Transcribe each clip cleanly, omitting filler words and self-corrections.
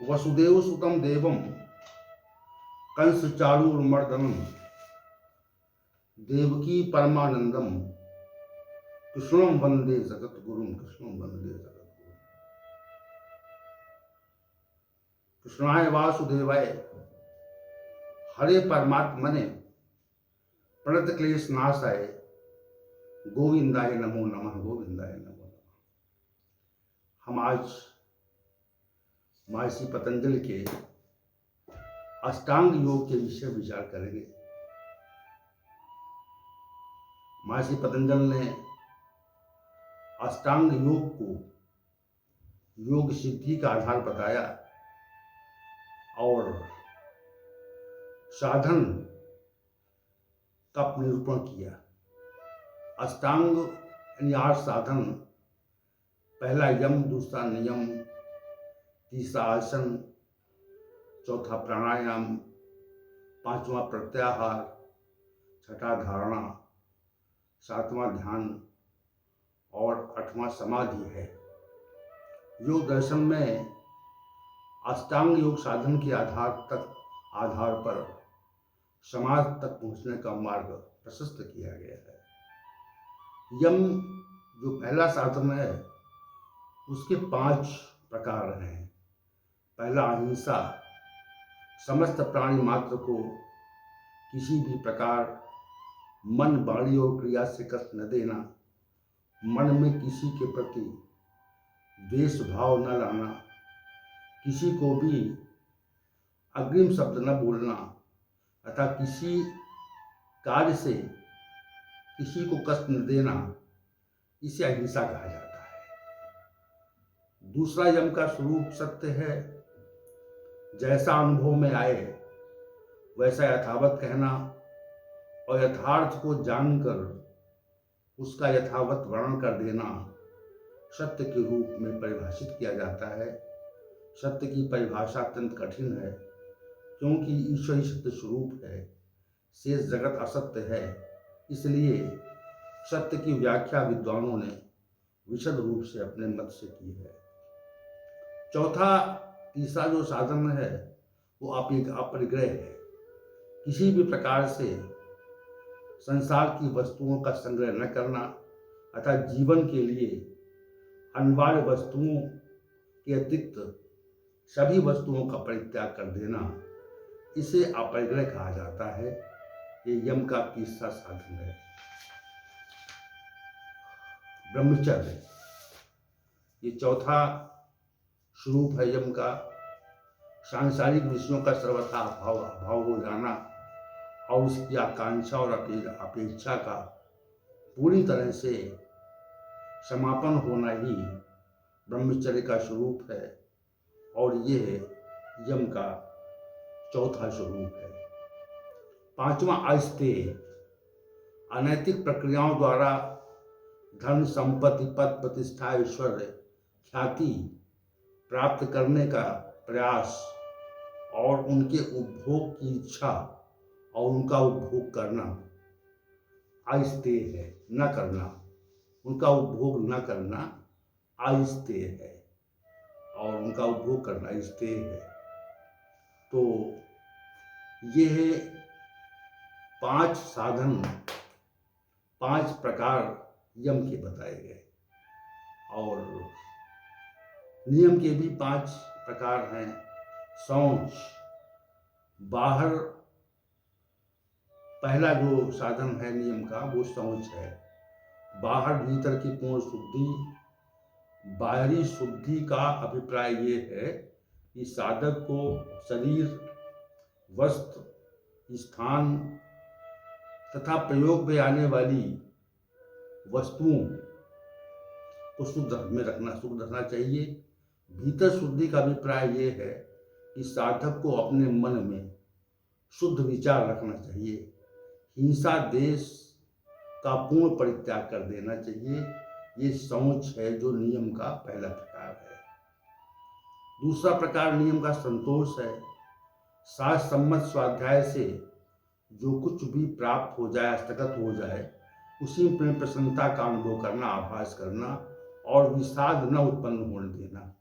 वसुदेव सुतम देवम कंस चाणूरमर्दनम देवकी परमानंदम कृष्णम वंदे जगत गुरुम कृष्णम वंदे जगत गुरुम। कृष्णाय वासुदेवाय हरे परमात्मने प्रणत क्लेश नाशाय गोविंदाय नमो नमः गोविंदाय नमो नमः। हम आज महर्षि पतंजलि के अष्टांग योग के विषय विचार करेंगे। महर्षि पतंजलि ने अष्टांग योग को योग सिद्धि का आधार बताया और साधन का निरूपण किया। अष्टांग यानी 8 साधन, पहला यम, दूसरा नियम, तीसरा आसन, चौथा प्राणायाम, पांचवा प्रत्याहार, छठा धारणा, सातवां ध्यान और 8वां समाधि है। योग दर्शन में अष्टांग योग साधन के आधार पर समाधि तक पहुंचने का मार्ग प्रशस्त किया गया है। यम जो पहला साधन है उसके 5 प्रकार हैं। पहला अहिंसा, समस्त प्राणी मात्र को किसी भी प्रकार मन, वाणी और क्रिया से कष्ट न देना, मन में किसी के प्रति द्वेष भाव न लाना, किसी को भी अग्रिम शब्द न बोलना तथा किसी कार्य से किसी को कष्ट न देना, इसे अहिंसा कहा जाता है। दूसरा यम का स्वरूप सत्य है। जैसा अनुभव में आए वैसा यथावत कहना और यथार्थ को जानकर उसका यथावत वर्णन कर देना सत्य के रूप में परिभाषित किया जाता है। सत्य की परिभाषा अत्यंत कठिन है क्योंकि ईश्वर ही सत्य स्वरूप है, शेष जगत असत्य है। इसलिए सत्य की व्याख्या विद्वानों ने विशद रूप से अपने मत से की है। तीसरा जो साधन है वो अपरिग्रह है। किसी भी प्रकार से संसार की वस्तुओं का संग्रह न करना अतः जीवन के लिए अनिवार्य वस्तुओं के अतिरिक्त सभी वस्तुओं का परित्याग कर देना, इसे अपरिग्रह कहा जाता है। ये यम का तीसरा साधन है। ब्रह्मचर्य ये चौथा स्वरूप है यम का। सांसारिक विषयों का सर्वथा अभाव हो जाना और उसकी आकांक्षा और अपेक्षा का पूरी तरह से समापन होना ही ब्रह्मचर्य का स्वरूप है और ये यम का चौथा स्वरूप है। 5वां अस्तेय, अनैतिक प्रक्रियाओं द्वारा धन, संपत्ति, पद, प्रतिष्ठा, ऐश्वर्य, ख्याति प्राप्त करने का प्रयास और उनके उपभोग की इच्छा और उनका उपभोग करना अस्तेय है, न करना। उनका उपभोग न करना अस्तेय है और उनका उपभोग करना अस्तेय है। तो ये 5 साधन, 5 प्रकार यम के बताए गए और नियम के भी 5 प्रकार हैं। शौच, बाहर पहला जो साधन है नियम का वो शौच है। बाहर भीतर की पूर्ण शुद्धि। बाहरी शुद्धि का अभिप्राय ये है कि साधक को शरीर, वस्त्र, स्थान तथा प्रयोग में आने वाली वस्तुओं को शुद्ध रखना चाहिए। भीतर शुद्धि का अभिप्राय ये है कि साधक को अपने मन में शुद्ध विचार रखना चाहिए। हिंसा, देश का पूर्ण परित्याग कर देना चाहिए। ये शौच है जो नियम का पहला प्रकार है। दूसरा प्रकार नियम का संतोष है। शास्त्र सम्मत स्वाध्याय से जो कुछ भी प्राप्त हो जाए, हस्तगत हो जाए, उसी में प्रसन्नता का अनुभव करना, आभास करना और विषाद न उत्पन्न होने देना।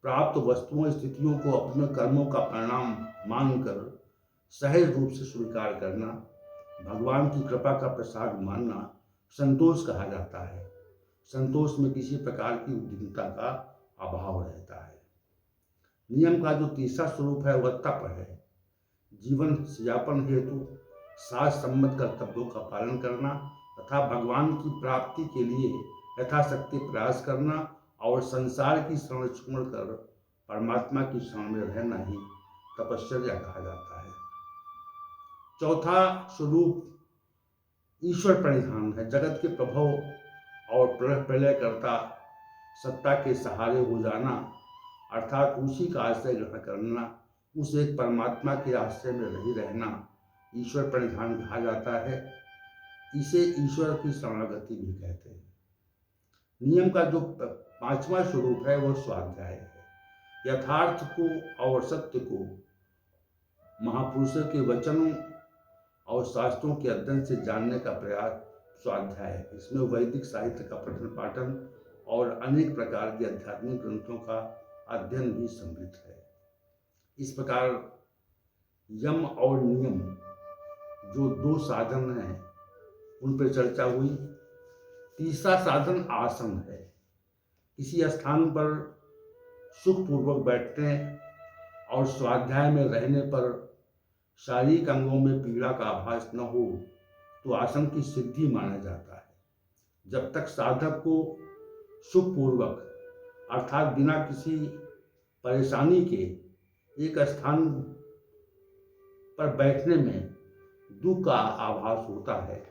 प्राप्त वस्तुओं स्थितियों को अपने कर्मों का परिणाम मानकर सहज रूप से स्वीकार करना, भगवान की कृपा का प्रसाद मानना संतोष कहा जाता है। संतोष में किसी प्रकार की उद्विग्नता का अभाव रहता है। नियम का जो तीसरा स्वरूप है वह तप है। जीवन यापन हेतु शास्त्र सम्मत कर्तव्यों का पालन करना तथा भगवान की प्राप्ति के लिए यथाशक्ति प्रयास करना और संसार की शरण छोड़कर परमात्मा की शरण में रहना ही तपश्चर्या कहा जाता है। चौथा स्वरूप ईश्वर प्रणिधान है। जगत के प्रभव और प्रलयकर्ता सत्ता के सहारे हो जाना, अर्थात उसी का आश्रय ग्रहण करना, उस एक परमात्मा के आश्रय में रही रहना ईश्वर प्रणिधान कहा जाता है। इसे ईश्वर की शरणागति भी कहते हैं। नियम का जो पांचवा स्वरूप है वह स्वाध्याय है। यथार्थ को और सत्य को महापुरुषों के वचनों और शास्त्रों के अध्ययन से जानने का प्रयास स्वाध्याय है। इसमें वैदिक साहित्य का पठन पाठन और अनेक प्रकार के आध्यात्मिक ग्रंथों का अध्ययन भी सम्मिलित है। इस प्रकार यम और नियम जो दो साधन हैं उन पर चर्चा हुई। तीसरा साधन आसन है। किसी स्थान पर सुखपूर्वक बैठने और स्वाध्याय में रहने पर शारीरिक अंगों में पीड़ा का आभास न हो तो आसन की सिद्धि माना जाता है। जब तक साधक को सुखपूर्वक अर्थात बिना किसी परेशानी के एक स्थान पर बैठने में दुख का आभास होता है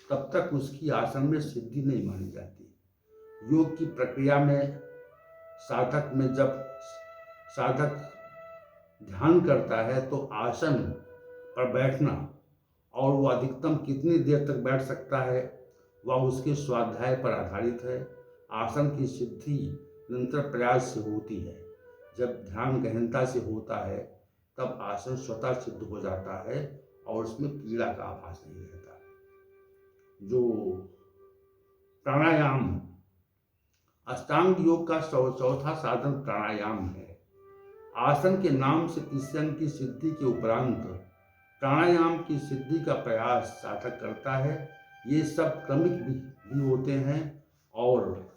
तब तक उसकी आसन में सिद्धि नहीं मानी जाती। योग की प्रक्रिया में साधक में जब साधक ध्यान करता है तो आसन पर बैठना और वह अधिकतम कितनी देर तक बैठ सकता है वह उसके स्वाध्याय पर आधारित है। आसन की सिद्धि निरंतर प्रयास से होती है। जब ध्यान गहनता से होता है तब आसन स्वतः सिद्ध हो जाता है और उसमें पीड़ा का आभास नहीं रहता। जो प्राणायाम, अष्टांग योग का चौथा साधन प्राणायाम है। आसन के नाम से किसी अंग की सिद्धि के उपरांत प्राणायाम की सिद्धि का प्रयास साधक करता है। ये सब क्रमिक भी होते हैं और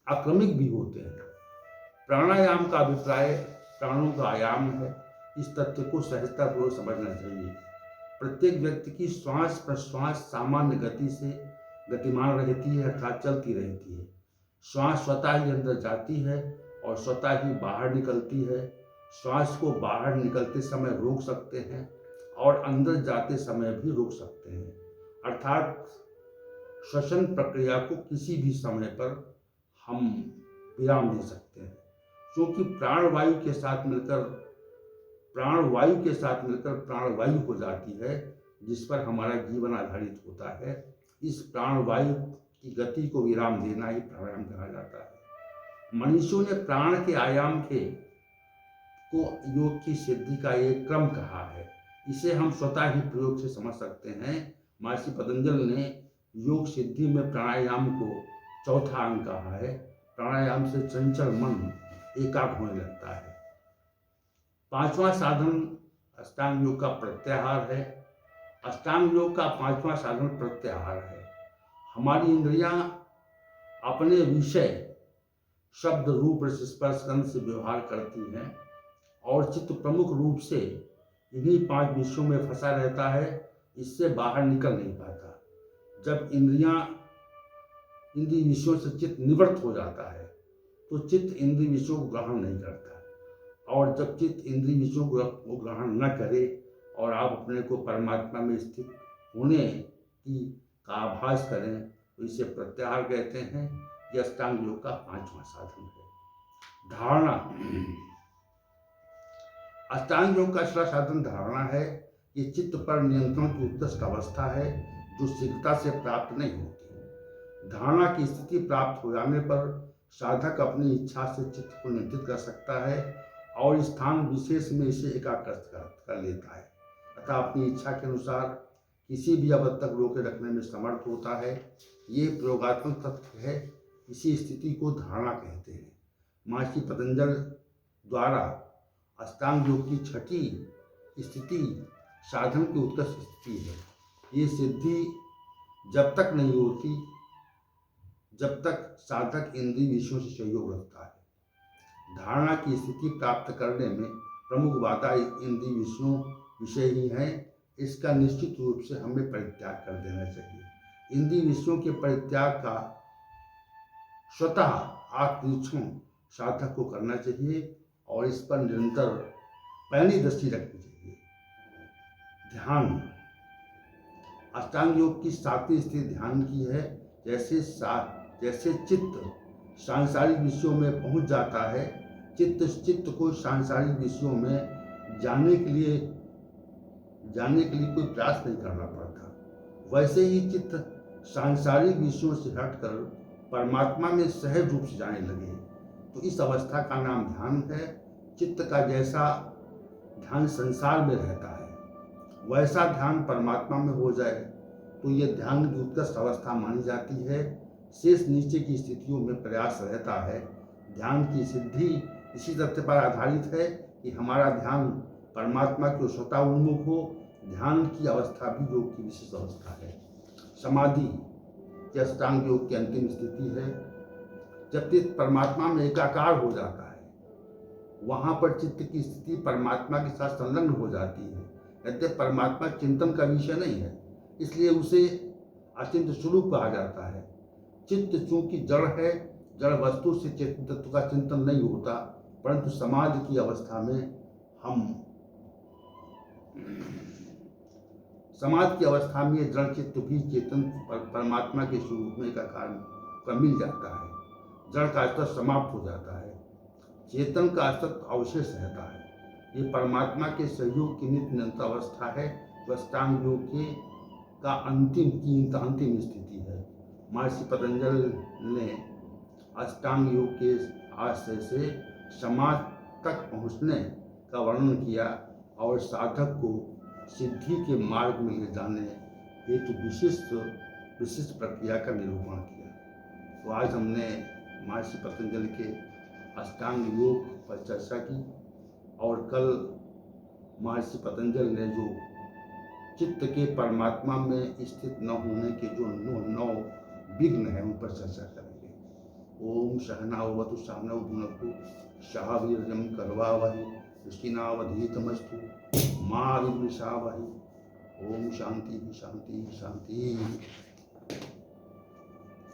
अक्रमिक भी होते हैं। प्राणायाम का अभिप्राय प्राणों का आयाम है। इस तथ्य को सहजतापूर्वक समझना चाहिए। प्रत्येक व्यक्ति की श्वास प्रश्वास सामान्य गति से गतिमान रहती है अर्थात चलती रहती है। श्वास स्वतः ही अंदर जाती है और स्वतः ही बाहर निकलती है। श्वास को बाहर निकलते समय रोक सकते हैं और अंदर जाते समय भी रोक सकते हैं। अर्थात श्वसन प्रक्रिया को किसी भी समय पर हम विराम दे सकते हैं, क्योंकि प्राणवायु के साथ मिलकर प्राणवायु हो जाती है जिस पर हमारा जीवन आधारित होता है। इस प्राणवायु की गति को विराम देना ही प्राणायाम कहा जाता है। मनीषियों ने प्राण के आयाम को योग की सिद्धि का एक क्रम कहा है। इसे हम स्वतः ही प्रयोग से समझ सकते हैं। महर्षि पतंजलि ने योग सिद्धि में प्राणायाम को चौथा अंग कहा है। प्राणायाम से चंचल मन एकाग्र होने लगता है। पांचवा साधन अष्टांग योग का प्रत्याहार है। अष्टांग योग का पांचवा साधन प्रत्याहार है। हमारी इंद्रियां अपने विषय शब्द रूप रस स्पर्श गंध से व्यवहार करती हैं और चित्त प्रमुख रूप से इन्हीं 5 विषयों में फंसा रहता है। इससे बाहर निकल नहीं पाता। जब इंद्रिय विषयों से चित्त निवृत्त हो जाता है तो चित्त इंद्रिय विषयों को ग्रहण नहीं करता, और जब चित्त इंद्रिय विषयों को ग्रहण न करे और आप अपने को परमात्मा में स्थित होने का आभास करें तो इसे प्रत्याहार कहते हैं। यह अष्टांग योग का पांचवा साधन है। धारणा, अष्टांग योग का दूसरा साधन धारणा है। ये चित्त पर नियंत्रण की उत्कृष्ट अवस्था है जो शीघ्रता से प्राप्त नहीं होती। धारणा की स्थिति प्राप्त हो जाने पर साधक अपनी इच्छा से चित्त को नियंत्रित कर सकता है और स्थान विशेष में इसे एकाग्रत कर लेता है तथा अपनी इच्छा के अनुसार किसी भी अवधि तक रोके रखने में समर्थ होता है। ये प्रयोगात्मक तत्व है। इसी स्थिति को धारणा कहते हैं। महर्षि पतंजलि द्वारा अष्टांग योग की छठी स्थिति साधन की उत्कृष्ट स्थिति है। ये सिद्धि जब तक नहीं होती जब तक साधक इंद्रिय विषयों से सहयोग रखता है। धारणा की स्थिति प्राप्त करने में प्रमुख बाधा इंद्रिय विषय ही है। इसका निश्चित रूप से हमें परित्याग कर देना चाहिए। इंद्रिय विषयों के परित्याग का स्वतः आत्मनिरीक्षण साधक को करना चाहिए और इस पर निरंतर पैनी दृष्टि रखनी चाहिए। ध्यान अष्टांग योग की सातवीं स्थिति ध्यान की है। जैसे चित्त सांसारिक विषयों में पहुंच जाता है, चित्त को सांसारिक विषयों में जाने के लिए कोई प्रयास नहीं करना पड़ता, वैसे ही चित्त सांसारिक विषयों से हटकर परमात्मा में सहज रूप से जाने लगे तो इस अवस्था का नाम ध्यान है। चित्त का जैसा ध्यान संसार में रहता है वैसा ध्यान परमात्मा में हो जाए तो ये ध्यान की उत्कृष्ट अवस्था मानी जाती है। शेष नीचे की स्थितियों में प्रयास रहता है। ध्यान की सिद्धि इसी तथ्य पर आधारित है कि हमारा ध्यान परमात्मा के स्वतः उन्मुख हो। ध्यान की अवस्था भी योग की विशेष अवस्था है। समाधि के अष्टांग योग की अंतिम स्थिति है। जब चित्त परमात्मा में एकाकार हो जाता है, वहाँ पर चित्त की स्थिति परमात्मा के साथ संलग्न हो जाती है। यद्यपि परमात्मा चिंतन का विषय नहीं है, इसलिए उसे अचिंत्य स्वरूप कहा जाता है। चित्त चूंकि जड़ है, जड़ वस्तु से चेतन तत्व का चिंतन नहीं होता, परंतु समाधि की अवस्था में समाधि की अवस्था में जड़ चित्त भी चेतन परमात्मा के स्वरूप में एकाकार मिल जाता है। जड़ का अस्तित्व समाप्त हो जाता है, चेतन का अस्तित्व अवशेष रहता है। ये परमात्मा के सहयोग की नित्य निरंतर अवस्था है जो अष्टांग योग का अंतिम स्थिति है। महर्षि पतंजल ने अष्टांग योग के आश्रय से समाधि तक पहुँचने का वर्णन किया और साधक को सिद्धि के मार्ग में ले जाने हेतु विशिष्ट प्रक्रिया का निरूपण किया। तो आज हमने महर्षि पतंजलि के अष्टांग योग पर चर्चा की और कल महर्षि पतंजलि ने जो चित्त के परमात्मा में स्थित न होने के जो नौ विघ्न है उन पर चर्चा करेंगे। ओम सहनावतु सहनौ भुनक्तु सह वीर्यं करवावहै वृष्टिनावधीतमस्तु मा विद्विषावहै। ओम शांति शांति शांति।